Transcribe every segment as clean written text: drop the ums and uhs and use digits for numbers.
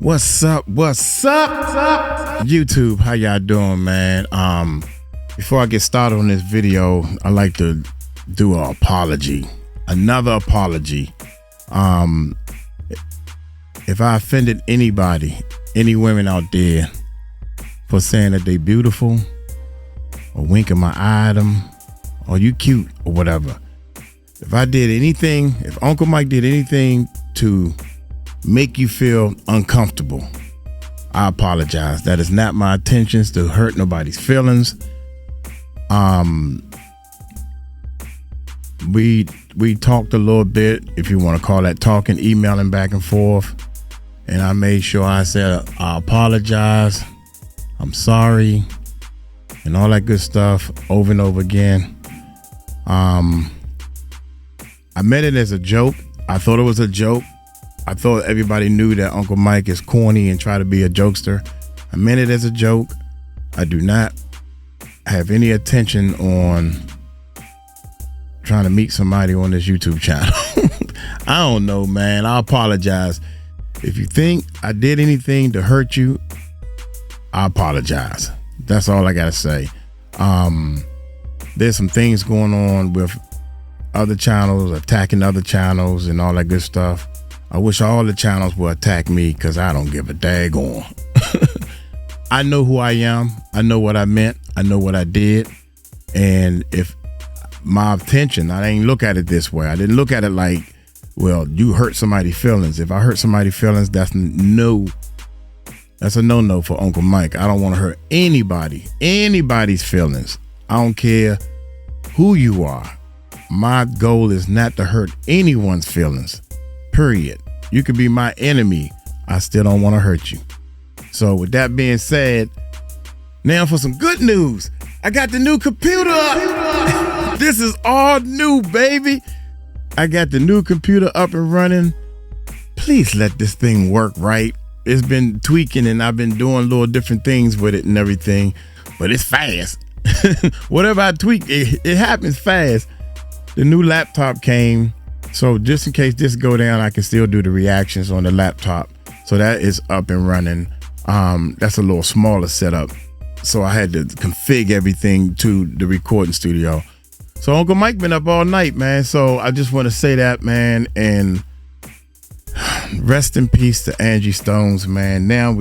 What's up? YouTube, how y'all doing, man? Before I get started on this video, I'd like to do an apology. Another apology. If I offended anybody, any women out there, for saying that they beautiful, or winking my eye at them, or you cute, or whatever. If I did anything, if Uncle Mike did anything to make you feel uncomfortable, I apologize. That is not my intentions to hurt nobody's feelings. We talked a little bit, if you want to call that talking, emailing back and forth, and I made sure I said I apologize, I'm sorry, and all that good stuff over and over again. I meant it as a joke. I thought it was a joke. I thought everybody knew that Uncle Mike is corny and try to be a jokester. I meant it as a joke. I do not have any attention on trying to meet somebody on this YouTube channel. I don't know, man. I apologize. If you think I did anything to hurt you, I apologize. That's all I gotta say. There's some things going on with other channels, attacking other channels and all that good stuff. I wish all the channels would attack me because I don't give a daggone. I know who I am. I know what I meant. I know what I did. And if my intention, I didn't look at it this way. I didn't look at it like, well, you hurt somebody's feelings. If I hurt somebody's feelings, that's a no-no for Uncle Mike. I don't want to hurt anybody's feelings. I don't care who you are. My goal is not to hurt anyone's feelings, period. You could be my enemy. I still don't want to hurt you. So with that being said, now for some good news. I got the new computer up. This is all new, baby. I got the new computer up and running. Please let this thing work right. It's been tweaking and I've been doing little different things with it and everything, but it's fast. Whatever I tweak, it happens fast. The new laptop came, so just in case this go down, I can still do the reactions on the laptop. So that is up and running. That's a little smaller setup, so I had to configure everything to the recording studio. So Uncle Mike been up all night, man. So I just want to say that, man, and rest in peace to Angie Stones, man. Now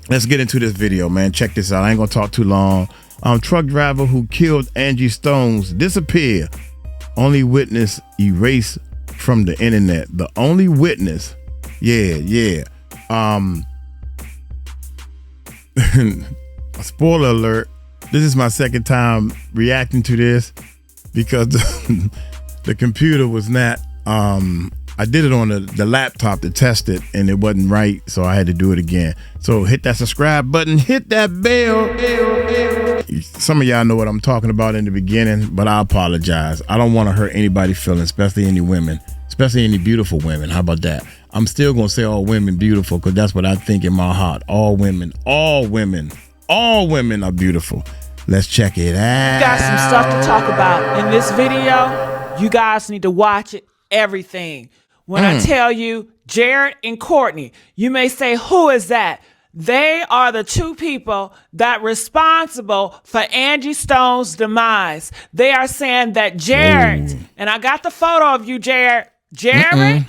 let's get into this video, man. Check this out. I ain't gonna talk too long. Truck driver who killed Angie Stones disappear. Only witness erased from the internet. The only witness. Yeah. Spoiler alert. This is my second time reacting to this because the computer was not, I did it on the laptop to test it and it wasn't right. So I had to do it again. So hit that subscribe button, hit that bell. Some of y'all know what I'm talking about in the beginning, but I apologize. I don't want to hurt anybody's feelings, especially any women, especially any beautiful women. How about that? I'm still going to say all women beautiful because that's what I think in my heart. All women are beautiful. Let's check it out. Got some stuff to talk about in this video. You guys need to watch it, everything. When I tell you Jared and Courtney, you may say, who is that? They are the two people that responsible for Angie Stone's demise. They are saying that Jared, and I got the photo of you, Jared. Jared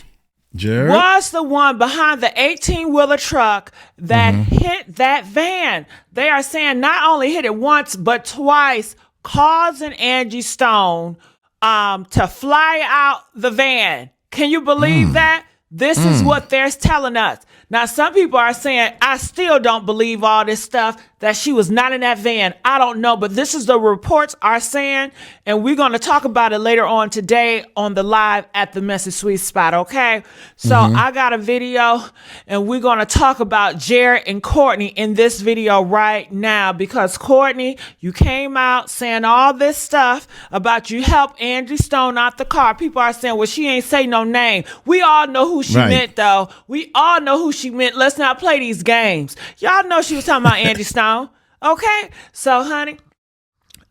was the one behind the 18-wheeler truck that hit that van. They are saying not only hit it once, but twice, causing Angie Stone to fly out the van. Can you believe that? This is what they're telling us. Now, some people are saying, I still don't believe all this stuff, that she was not in that van. I don't know, but this is the reports are saying, and we're going to talk about it later on today on the live at the Messy Sweet Spot, okay? So I got a video, and we're going to talk about Jared and Courtney in this video right now, because Courtney, you came out saying all this stuff about you helped Angie Stone out the car. People are saying, well, she ain't say no name. We all know who she meant, though. We all know who she meant. Let's not play these games. Y'all know she was talking about Angie Stone. Okay, so honey,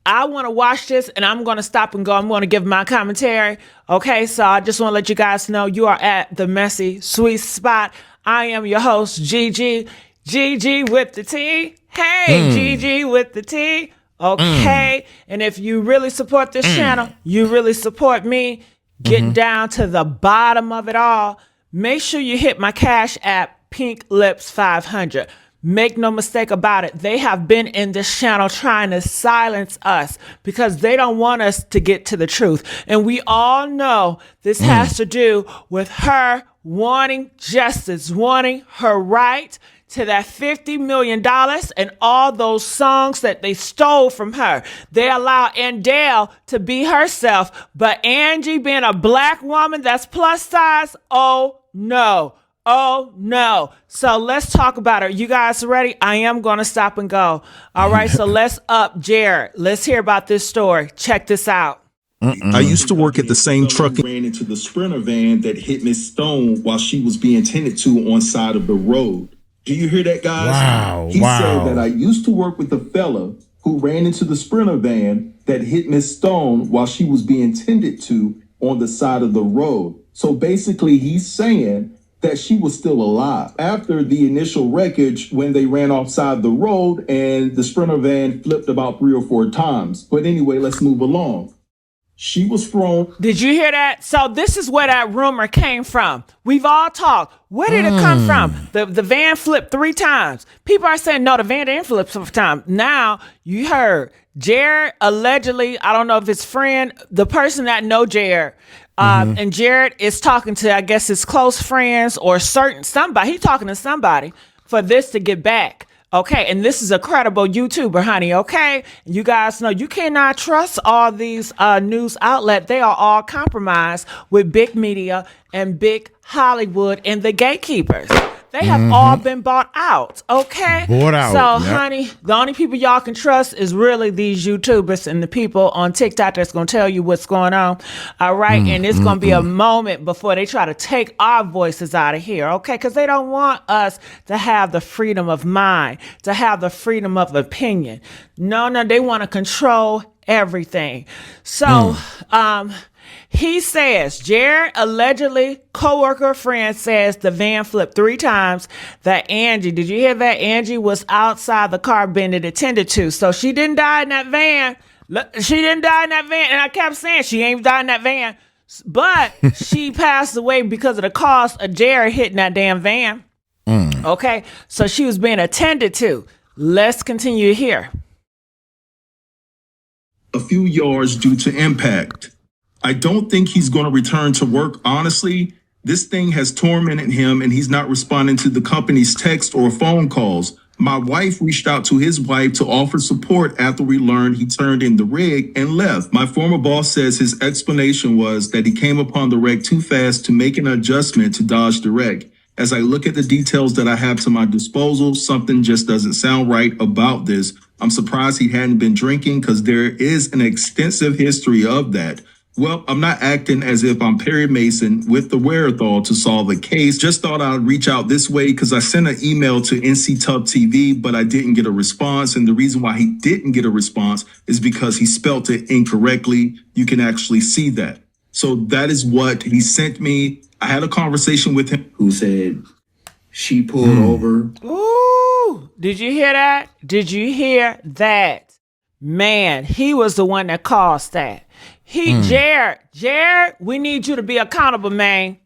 I want to watch this and I'm going to stop and go. I'm going to give my commentary. Okay, so I just want to let you guys know you are at the Messy Sweet Spot. I am your host, Gigi. Gigi with the T. Hey, Gigi with the T. Okay. And if you really support this channel, you really support me, get down to the bottom of it all. Make sure you hit my Cash App, 𝗗𝗢𝗡𝗞𝗦. Make no mistake about it. They have been in this channel trying to silence us because they don't want us to get to the truth. And we all know this has to do with her wanting justice, wanting her right to that $50 million and all those songs that they stole from her. They allow Andale to be herself, but Angie being a black woman that's plus size, oh no. Oh no. So let's talk about her. You guys ready? I am going to stop and go. All right. So let's up Jared. Let's hear about this story. Check this out. I used to work at the same truck. Ran into the Sprinter van that hit Miss Stone while she was being tended to on side of the road. Do you hear that, guys? Wow. He said that I used to work with a fella who ran into the Sprinter van that hit Miss Stone while she was being tended to on the side of the road. So basically he's saying that she was still alive after the initial wreckage when they ran offside the road and the Sprinter van flipped about 3 or 4 times. But anyway, let's move along. She was thrown. Did you hear that? So this is where that rumor came from. We've all talked. Where did it come from? The van flipped 3 times. People are saying, no, the van didn't flip 3 times. Now you heard Jared allegedly, I don't know if his friend, the person that know Jared, and Jared is talking to, I guess, his close friends or somebody. He's talking to somebody for this to get back. Okay. And this is a credible YouTuber, honey. Okay. You guys know you cannot trust all these news outlets. They are all compromised with big media and big Hollywood and the gatekeepers. They have all been bought out, okay? Bought out. So, honey, the only people y'all can trust is really these YouTubers and the people on TikTok that's going to tell you what's going on, all right? And it's going to be a moment before they try to take our voices out of here, okay? Because they don't want us to have the freedom of mind, to have the freedom of opinion. No, they want to control everything. So, he says, Jared allegedly coworker friend says the van flipped 3 times. That Angie, did you hear that? Angie was outside the car being attended to. So she didn't die in that van. She didn't die in that van. And I kept saying she ain't died in that van. But she passed away because of the cost of Jared hitting that damn van. Okay. So she was being attended to. Let's continue here. A few yards due to impact. I don't think he's going to return to work. Honestly, this thing has tormented him and he's not responding to the company's text or phone calls. My wife reached out to his wife to offer support after we learned he turned in the rig and left. My former boss says his explanation was that he came upon the wreck too fast to make an adjustment to dodge the wreck. As I look at the details that I have to my disposal, something just doesn't sound right about this. I'm surprised he hadn't been drinking because there is an extensive history of that. Well, I'm not acting as if I'm Perry Mason with the wherewithal to solve a case. Just thought I'd reach out this way because I sent an email to 𝗟𝗢𝗡𝗞𝗦, but I didn't get a response. And the reason why he didn't get a response is because he spelt it incorrectly. You can actually see that. So that is what he sent me. I had a conversation with him who said she pulled over. Ooh, did you hear that? Did you hear that? Man, he was the one that caused that. Jared, we need you to be accountable, man.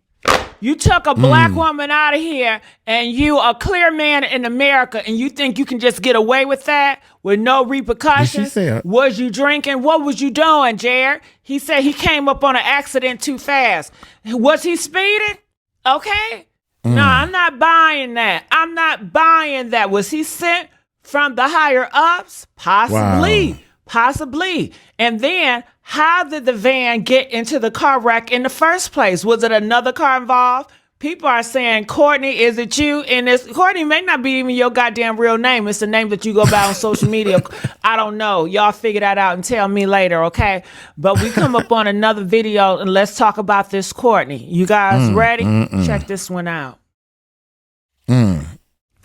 You took a black woman out of here and you a clear man in America and you think you can just get away with that with no repercussions? Was you drinking? What was you doing, Jared? He said he came up on an accident too fast. Was he speeding? Okay. No, I'm not buying that. I'm not buying that. Was he sent from the higher ups? Possibly. Wow. Possibly. And then how did the van get into the car wreck in the first place? Was it another car involved? People are saying, Courtney, is it you? And Courtney may not be even your goddamn real name. It's the name that you go by on social media. I don't know. Y'all figure that out and tell me later, okay? But we come up on another video and let's talk about this Courtney. You guys ready? Check this one out.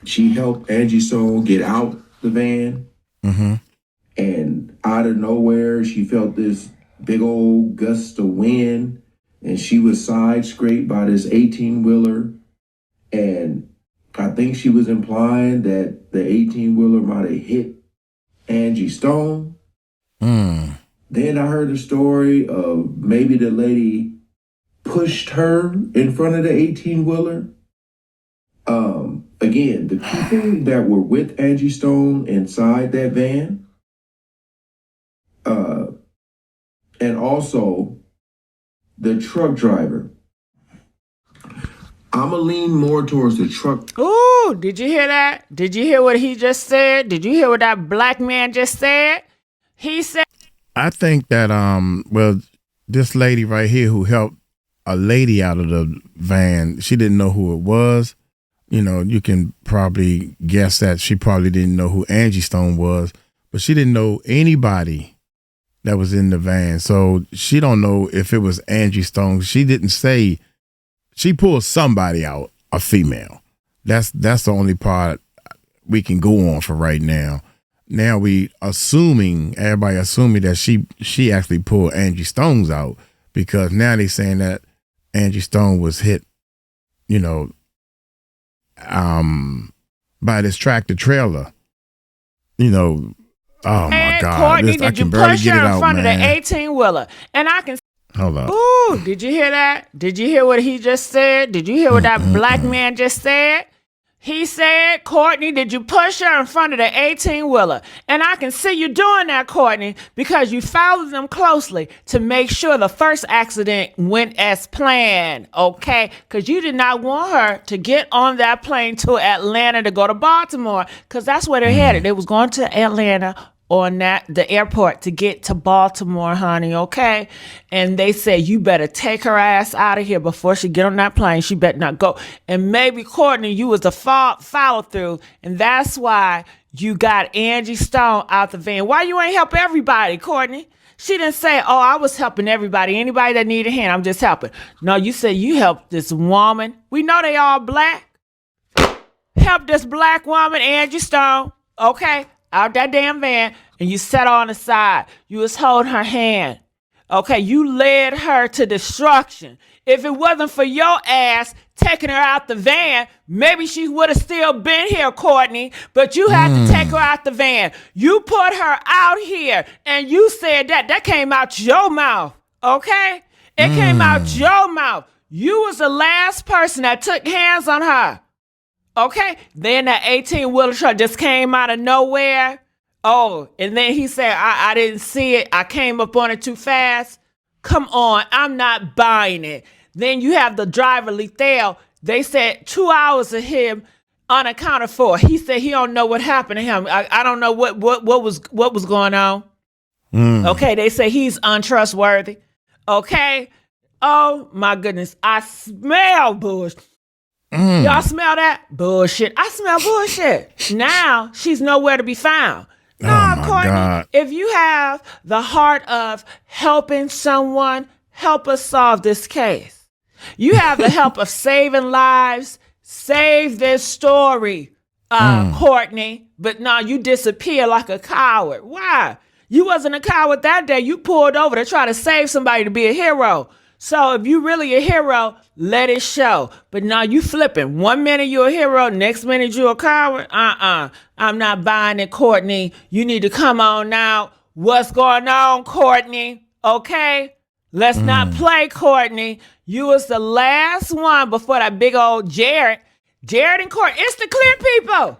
She helped Angie Stone get out the van. And out of nowhere, she felt this big old gust of wind, and she was side scraped by this 18-wheeler. And I think she was implying that the 18-wheeler might have hit Angie Stone. Then I heard the story of maybe the lady pushed her in front of the 18-wheeler. Again, the people that were with Angie Stone inside that van, and also the truck driver. I'm going to lean more towards the truck. Ooh, did you hear that? Did you hear what he just said? Did you hear what that black man just said? He said, I think that, well, this lady right here who helped a lady out of the van, she didn't know who it was. You know, you can probably guess that she probably didn't know who Angie Stone was, but she didn't know anybody that was in the van. So she don't know if it was Angie Stone. She didn't say. She pulled somebody out, a female. That's the only part we can go on for right now. Now everybody assuming that she actually pulled Angie Stone's out, because now they saying that Angie Stone was hit, you know, by this tractor trailer. You know, oh my God. Courtney, did you push her in front of the 18-wheeler? And I can... Hold up. Ooh, did you hear that? Did you hear what he just said? Did you hear what that black man just said? He said, Courtney, did you push her in front of the 18-wheeler? And I can see you doing that, Courtney, because you followed them closely to make sure the first accident went as planned, okay? Because you did not want her to get on that plane to Atlanta to go to Baltimore, because that's where they're headed. They was going to Atlanta on the airport to get to Baltimore, honey, okay? And they said, you better take her ass out of here before she get on that plane. She better not go. And maybe, Courtney, you was the follow through, and that's why you got Angie Stone out the van. Why you ain't help everybody, Courtney? She didn't say, oh, I was helping everybody. Anybody that need a hand, I'm just helping. No, you said you helped this woman. We know they all black. Help this black woman, Angie Stone, okay? Out that damn van, and you sat on the side. You was holding her hand. Okay, you led her to destruction. If it wasn't for your ass taking her out the van, maybe she would have still been here, Courtney. But you had to take her out the van. You put her out here, and you said that came out your mouth, okay? It came out your mouth. You was the last person that took hands on her. Okay, then that 18-wheeler truck just came out of nowhere. Oh, and then he said, I didn't see it. I came up on it too fast. Come on, I'm not buying it. Then you have the driver, Lethal. They said 2 hours of him unaccounted for. He said he don't know what happened to him. I don't know what was going on. Okay, they say he's untrustworthy. Okay. Oh my goodness, I smell bullshit. Y'all smell that? Bullshit. I smell bullshit. Now she's nowhere to be found. Nah, Courtney, God. If you have the heart of helping someone, help us solve this case. You have the help of saving lives. Save this story, Courtney. But no, you disappear like a coward. Why? You wasn't a coward that day. You pulled over to try to save somebody to be a hero. So if you really a hero, let it show. But now you flipping. 1 minute you a hero, next minute you a coward. I'm not buying it, Courtney. You need to come on now. What's going on, Courtney? Okay? Let's not play, Courtney. You was the last one before that big old Jared. Jared and Courtney. It's the clear people.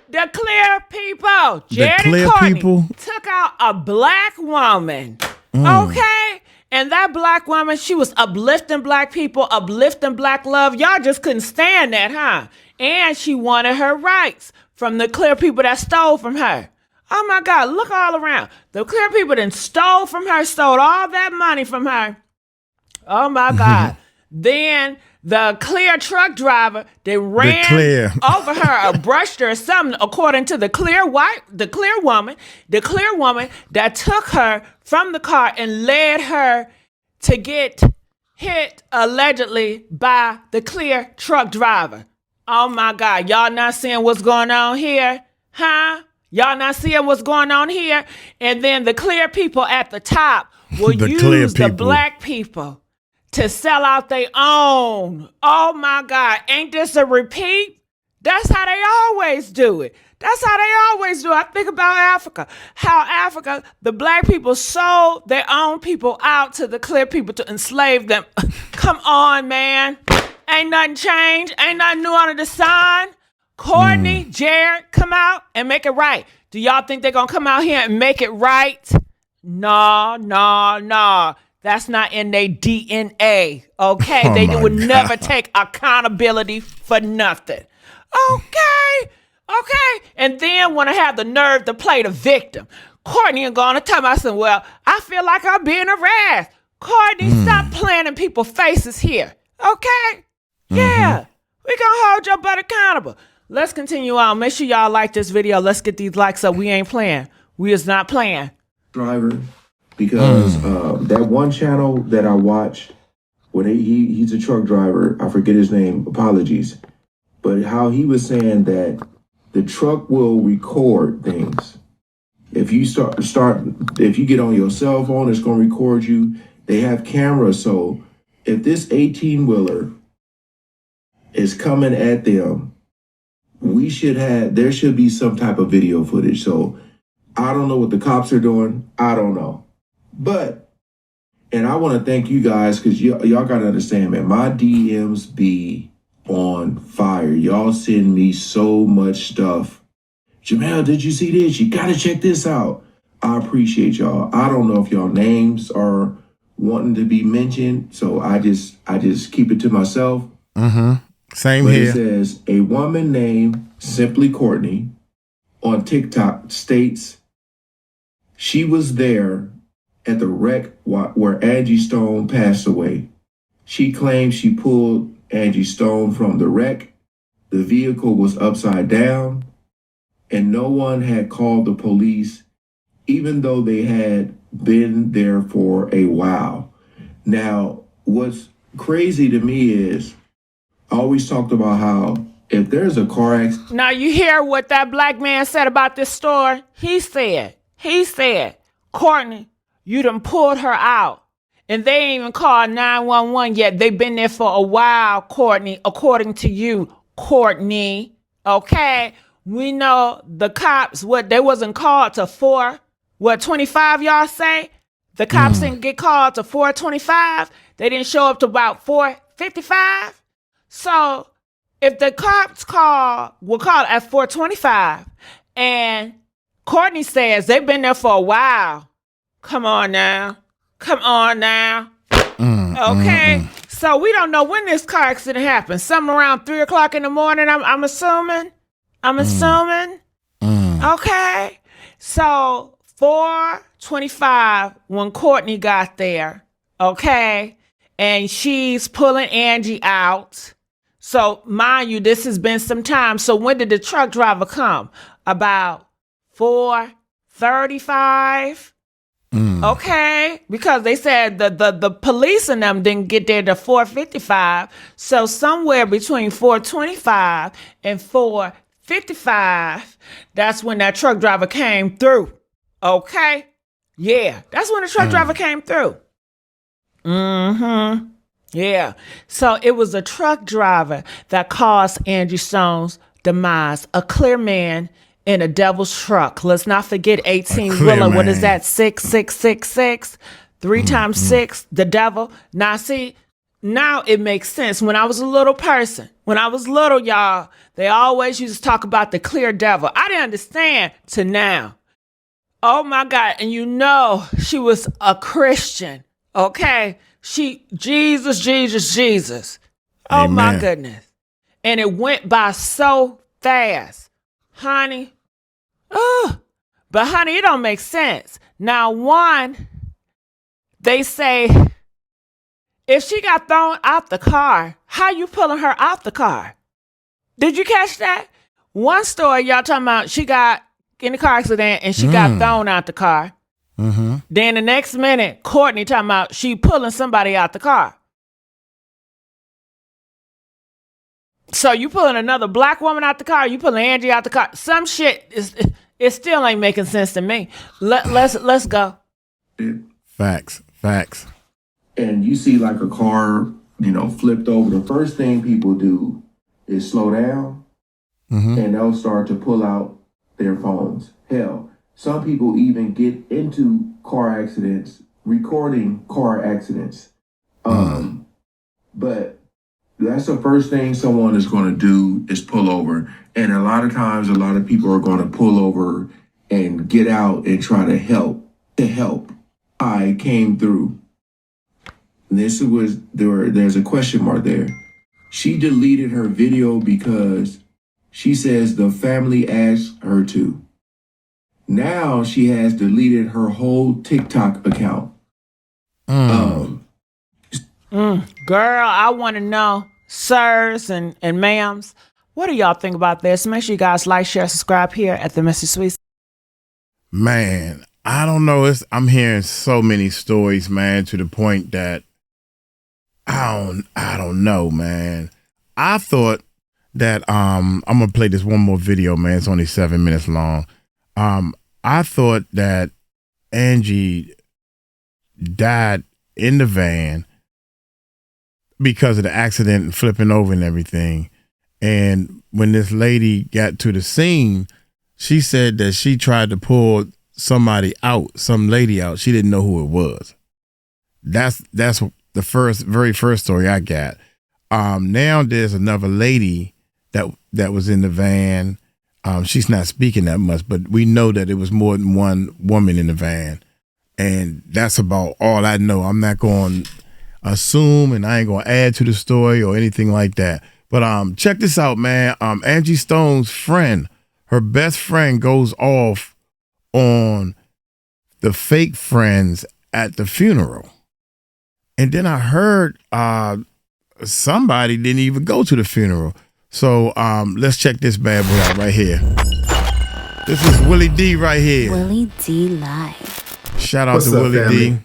The clear people. Jared and Courtney took out a black woman. Okay? And that black woman, she was uplifting black people, uplifting black love. Y'all just couldn't stand that, huh? And she wanted her rights from the clear people that stole from her. Oh my God, look all around. The clear people that stole from her, stole all that money from her. Oh my God. Then the clear truck driver, they ran over her or brushed her or something, according to the clear woman that took her from the car and led her to get hit allegedly by the clear truck driver. Oh my God, y'all not seeing what's going on here? Huh? Y'all not seeing what's going on here? And then the clear people at the top will use the black people to sell out their own. Oh my God. Ain't this a repeat? That's how they always do it. That's how they always do it. I think about Africa. How Africa, the black people sold their own people out to the clear people to enslave them. Come on, man. Ain't nothing changed. Ain't nothing new under the sun. Courtney, Jared, come out and make it right. Do y'all think they're going to come out here and make it right? No. That's not in their DNA, okay? Oh They my would God. never take accountability for nothing. Okay. And then when I have the nerve to play the victim, Courtney and going to tell me, I said, well, I feel like I'm being harassed. Courtney, stop playing in people's faces here, okay? Yeah, we gonna hold your butt accountable. Let's continue on. Make sure y'all like this video. Let's get these likes up. We ain't playing. We is not playing. Driver, because that one channel that I watched, when he's a truck driver, I forget his name, apologies, but how he was saying that the truck will record things. If you if you get on your cell phone, it's gonna record you. They have cameras, so if this 18-wheeler is coming at them, there should be some type of video footage. So I don't know what the cops are doing. I don't know. And I want to thank you guys, because y'all got to understand, man, my DMs be on fire. Y'all send me so much stuff. Jamel, did you see this? You got to check this out. I appreciate y'all. I don't know if y'all names are wanting to be mentioned, so I just keep it to myself. Same But here. it says, a woman named Simply Courtney on TikTok states she was there at the wreck where Angie Stone passed away. She claims she pulled Angie Stone from the wreck. The vehicle was upside down, and no one had called the police, even though they had been there for a while. Now, what's crazy to me is, I always talked about how if there's a car accident. Now you hear what that black man said about this store? He said, Courtney, you done pulled her out. And they ain't even called 911 yet. They've been there for a while, Courtney, according to you, Courtney. Okay? We know the cops, they wasn't called to 4:25, y'all say? The cops didn't get called to 4:25. They didn't show up to about 4:55. So if the cops were called at 4:25, and Courtney says they've been there for a while, come on now. Okay, so we don't know when this car accident happened. Something around 3:00 in the morning. I'm assuming. Okay, so 4:25 when Courtney got there. Okay, and she's pulling Angie out. So mind you, this has been some time. So when did the truck driver come? About 4:35. Okay, because they said the police and them didn't get there to 4:55. So somewhere between 4:25 and 4:55, that's when that truck driver came through. Okay, yeah, that's when the truck driver came through. Yeah, so it was a truck driver that caused Angie Stone's demise. A clear man in a devil's truck. Let's not forget 18-wheeler. What is that? 6666. 3 times 6, the devil. Now see, now it makes sense. When I was a little person, y'all, they always used to talk about the clear devil. I didn't understand till now. Oh my God. And you know, she was a Christian. Okay. Jesus. Oh Amen. my goodness. And it went by so fast. Honey. But honey, it don't make sense. Now, one, they say, if she got thrown out the car, how you pulling her out the car? Did you catch that? One story, y'all talking about she got in a car accident and she got thrown out the car. Then the next minute, Courtney talking about she pulling somebody out the car. So you pulling another black woman out the car? You pulling Angie out the car? Some shit it still ain't making sense to me. Let's go. Facts. and you see like a car, flipped over, the first thing people do is slow down and they'll start to pull out their phones. Hell, some people even get into car accidents, recording car accidents. But that's the first thing someone is going to do is pull over. And a lot of times, a lot of people are going to pull over and get out and try to help. I came through. There's a question mark there. She deleted her video because she says the family asked her to. Now she has deleted her whole TikTok account. Girl, I want to know, sirs and ma'ams, what do y'all think about this? Make sure you guys like, share, subscribe here at the Messy Sweets. Man, I don't know. I'm hearing so many stories, man, to the point that I don't know, man. I thought that I'm gonna play this one more video, man. It's only 7 minutes long. I thought that Angie died in the van because of the accident and flipping over and everything. And when this lady got to the scene, she said that she tried to pull somebody out, some lady out. She didn't know who it was. That's the very first story I got. Now there's another lady that was in the van. She's not speaking that much, but we know that it was more than one woman in the van. And that's about all I know. I'm not going to assume, and I ain't going to add to the story or anything like that. But check this out, man. Angie Stone's friend, her best friend, goes off on the fake friends at the funeral. And then I heard somebody didn't even go to the funeral. So let's check this bad boy out right here. This is Willie D right here. Willie D live. Shout out What's to up, Willie family? D.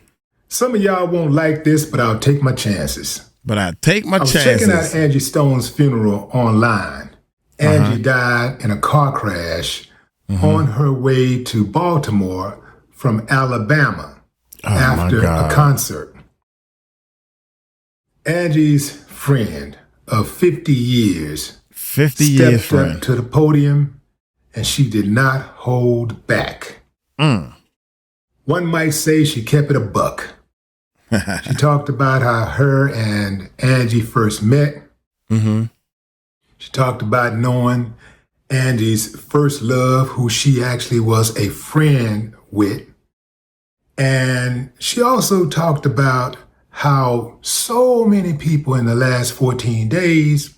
Some of y'all won't like this, but I'll take my chances. But I take my I was chances. checking out Angie Stone's funeral online. Angie died in a car crash on her way to Baltimore from Alabama after a concert. Angie's friend of 50 years 50 years stepped friend. up to the podium, and she did not hold back. One might say she kept it a buck. She talked about how her and Angie first met. She talked about knowing Angie's first love, who she actually was a friend with. And she also talked about how so many people in the last 14 days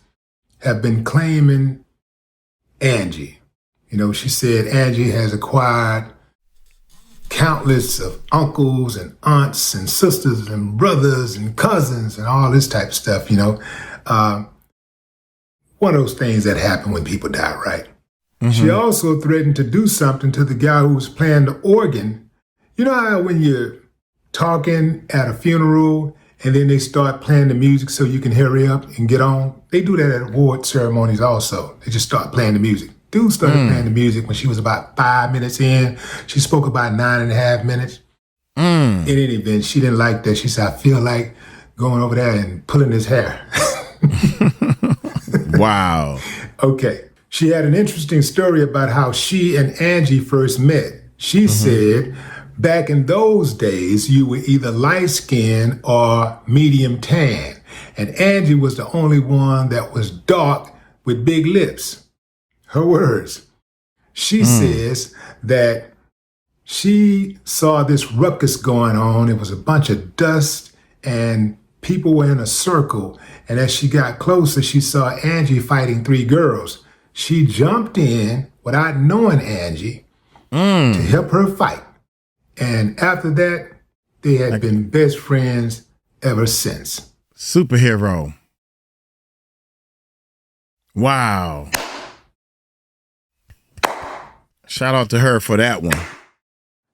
have been claiming Angie. She said Angie has acquired countless of uncles and aunts and sisters and brothers and cousins and all this type of stuff, one of those things that happen when people die, right? She also threatened to do something to the guy who was playing the organ. You know how when you're talking at a funeral and then they start playing the music so you can hurry up and get on? They do that at award ceremonies also. They just start playing the music. Dude started playing the music when she was about 5 minutes in. She spoke about 9.5 minutes. In any event, she didn't like that. She said, I feel like going over there and pulling his hair. Wow. Okay. She had an interesting story about how she and Angie first met. She said, back in those days, you were either light-skinned or medium tan. And Angie was the only one that was dark with big lips. Her words. She says that she saw this ruckus going on. It was a bunch of dust and people were in a circle. And as she got closer, she saw Angie fighting 3 girls. She jumped in without knowing Angie to help her fight. And after that, they had been best friends ever since. Superhero. Wow. Shout out to her for that one.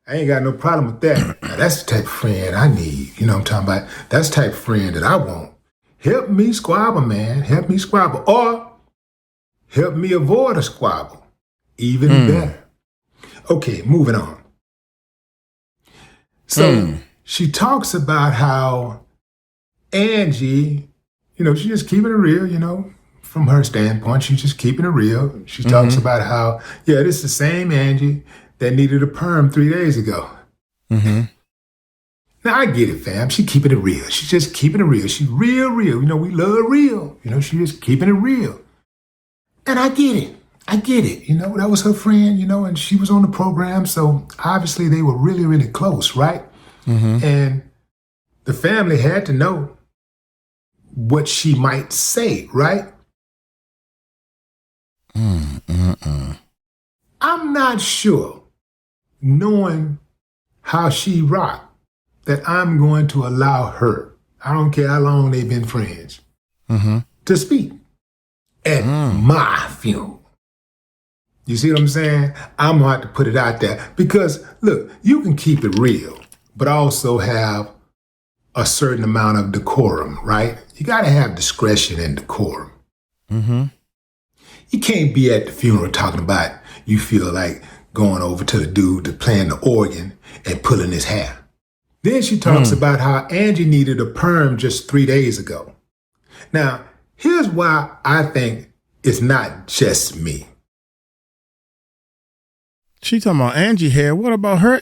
I ain't got no problem with that. Now, that's the type of friend I need. You know what I'm talking about? That's the type of friend that I want. Help me squabble, man. Help me squabble. Or help me avoid a squabble. Even better. Okay, moving on. So she talks about how Angie, she's just keeping it real, from her standpoint, she's just keeping it real. She talks about how, this is the same Angie that needed a perm 3 days ago. Mm-hmm. Now, I get it, fam. She keeping it real. She's just keeping it real. She's real. We love real. She's just keeping it real. And I get it. That was her friend, and she was on the program. So obviously they were really, really close, right? Mm-hmm. And the family had to know what she might say, right? I'm not sure, knowing how she rocked, that I'm going to allow her, I don't care how long they've been friends, to speak at my funeral. You see what I'm saying? I'm going to have to put it out there because, look, you can keep it real, but also have a certain amount of decorum, right? You got to have discretion and decorum. Mm-hmm. You can't be at the funeral talking about you feel like going over to the dude to playing the organ and pulling his hair. Then she talks about how Angie needed a perm just 3 days ago. Now, here's why I think it's not just me. She talking about Angie hair. What about her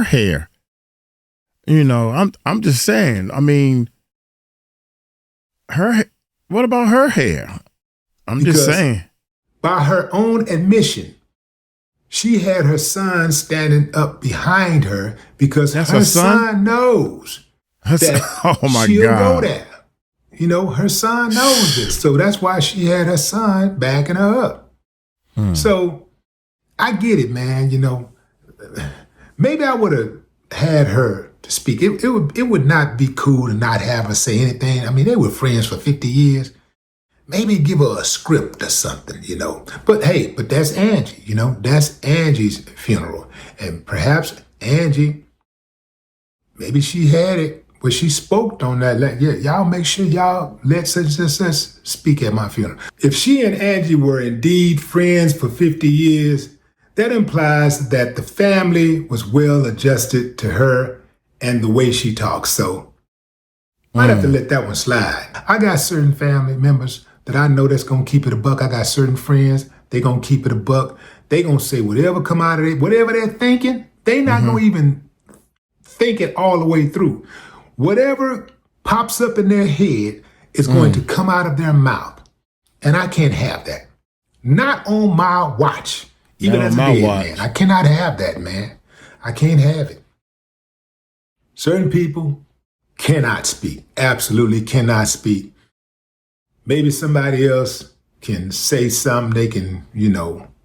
hair? I'm just saying. I mean, what about her hair? I'm just saying. By her own admission, she had her son standing up behind her because her son knows that oh my she'll God. go there. Her son knows this. So that's why she had her son backing her up. So I get it, man. Maybe I would have had her to speak. It would not be cool to not have her say anything. I mean, they were friends for 50 years. Maybe give her a script or something, But hey, that's Angie, That's Angie's funeral. And perhaps Angie, maybe she had it where she spoke on that. Like, y'all make sure y'all let such and such speak at my funeral. If she and Angie were indeed friends for 50 years, that implies that the family was well adjusted to her and the way she talks. So might have to let that one slide. I got certain family members that I know that's going to keep it a buck. I got certain friends, they going to keep it a buck. They going to say whatever come out of it, whatever they're thinking, they not going to even think it all the way through. Whatever pops up in their head is going to come out of their mouth. And I can't have that. Not on my watch. Even as a dead man. I cannot have that, man. I can't have it. Certain people cannot speak. Absolutely cannot speak. Maybe somebody else can say something, they can,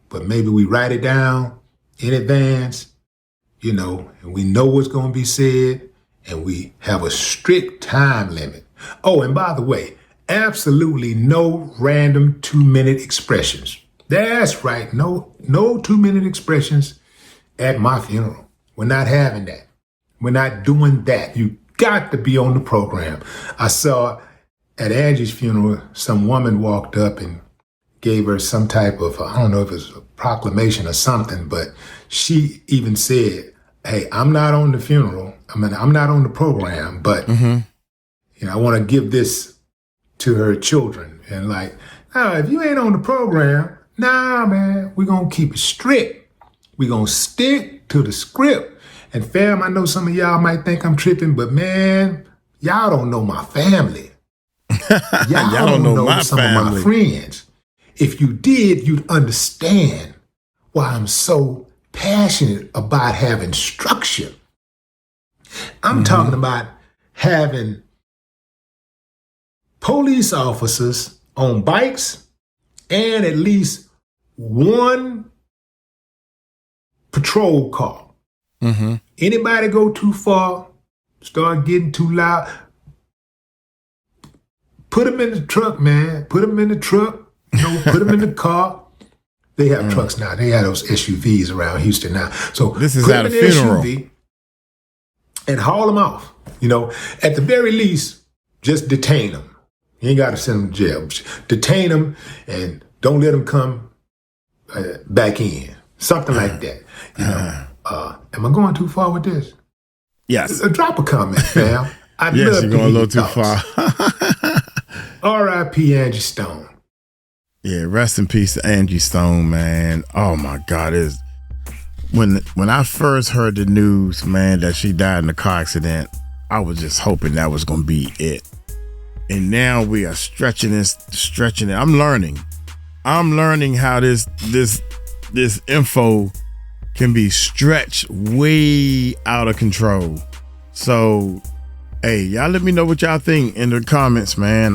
but maybe we write it down in advance, and we know what's going to be said, and we have a strict time limit. Oh, and by the way, absolutely no random 2-minute expressions. That's right, no 2-minute expressions at my funeral. We're not having that. We're not doing that. You got to be on the program. I saw at Angie's funeral, some woman walked up and gave her some type of, I don't know if it was a proclamation or something, but she even said, hey, I'm not on the funeral. I'm not on the program, but I want to give this to her children. And like, if you ain't on the program, man, we're going to keep it strict. We're going to stick to the script. And fam, I know some of y'all might think I'm tripping, but man, y'all don't know my family. Y'all don't know my some family. Of my friends. If you did, you'd understand why I'm so passionate about having structure. I'm talking about having police officers on bikes and at least one patrol car. Anybody go too far, start getting too loud, put them in the truck, man. Put them in the truck. Put them in the car. They have trucks now. They have those SUVs around Houston now. So this is put at them a in the funeral. SUV and haul them off. At the very least, just detain them. You ain't got to send them to jail. Detain them and don't let them come back in. Something like that. Am I going too far with this? Yes. Drop a comment, fam. I'd Yes, love you're to going a hear little your too thoughts. far. R.I.P. Angie Stone. Yeah, rest in peace to Angie Stone, man. Oh my God, when I first heard the news, man, that she died in a car accident, I was just hoping that was gonna be it. And now we are stretching it. I'm learning how this info can be stretched way out of control. So, hey, y'all let me know what y'all think in the comments, man.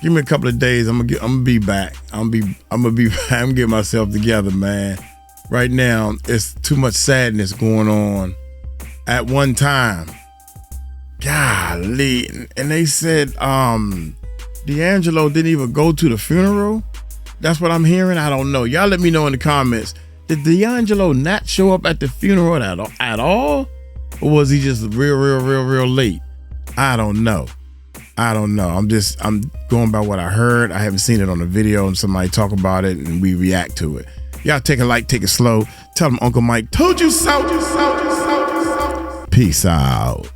Give me a couple of days. I'm gonna be back. I'm gonna get myself together, man. Right now, it's too much sadness going on at one time. Golly. And they said D'Angelo didn't even go to the funeral. That's what I'm hearing. I don't know. Y'all let me know in the comments. Did D'Angelo not show up at the funeral at all? Or was he just real late? I don't know. I'm going by what I heard. I haven't seen it on the video and somebody talk about it and we react to it. Y'all take it light, take it slow. Tell them Uncle Mike told you so. Peace out.